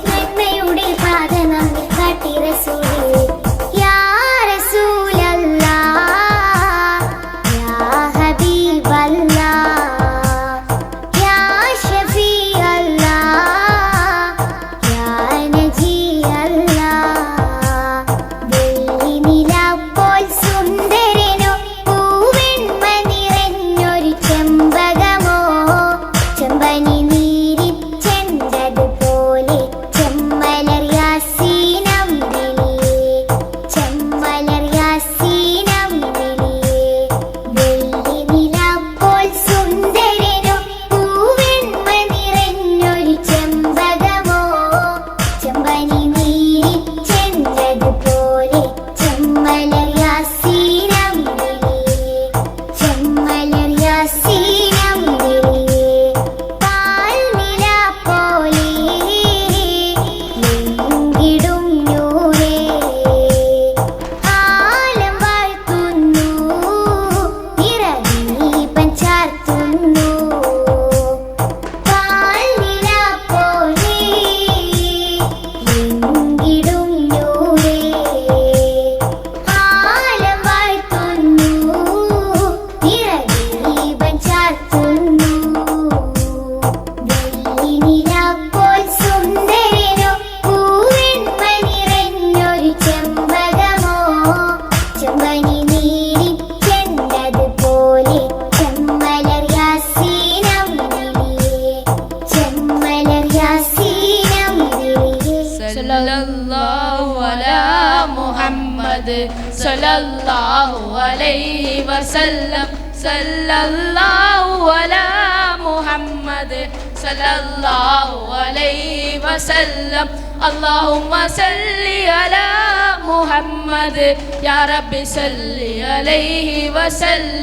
നന്മയുടെ പാത നമ്മെ കാട്ടി റസൂലേ. യാ റസൂലല്ലാഹ് യാ ഹബീബല്ലാഹ് യാ ഷഫീഅല്ലാഹ് യാ നജിയല്ലാഹ്. വെള്ളി നിലാപ്പോൾ സുന്ദരനോ പൂവെണ്മ നിറഞ്ഞൊരു ചെമ്പകമോ ചെമ്പനി നീരിച്ചെണ്ടതുപോലെ ചെമ്മലർ യാസീനമ്പിളിയേ ചെമ്മലർ യാസീനമ്പിളിയേ. വെള്ളി നിലാപ്പോൾ സുന്ദരനോ പൂവെണ്മ നിറഞ്ഞൊരു ചെമ്പകമോ ചെമ്പനി നീരിച്ചെണ്ടതുപോലെ ചെമ്മലർ യാസീനമ്പിളിയേ ചെമ്മലർ യാസീനമ്പിളിയേ. പാൽനില പോലെ എങ്കിടും നൂറേ ആലം വാഴ്ത്തുന്നു നിറദീപം ചാർത്തുന്നു. പാൽനില പോലെ എങ്കിടും നൂറേ ആലം വാഴ്ത്തുന്നു നിറദീപം ചാർത്തുന്നു. വെള്ളി നിലാപ്പോൾ സുന്ദരനോ പൂവെണ്മ നിറഞ്ഞൊരു ചെമ്പകമോ ചെമ്പനി നീരിച്ചെണ്ടതുപോലെ ചെമ്മലർ യാസീനമ്പിളിയേ ചെമ്മലർ യാസീനമ്പിളിയേ. സല്ലല്ലാഹു അലാ മുഹമ്മദ് സല്ലല്ലാഹു അലൈഹി വസല്ലം സല്ലല്ലാഹു അലാ മുഹമ്മദ് സല്ലല്ലാഹു അലൈഹി വസല്ലം. അല്ലാഹുമ്മ സല്ലി അലാ മുഹമ്മദ് യാ റബ്ബി സല്ലി അലൈഹി വസല്ലം.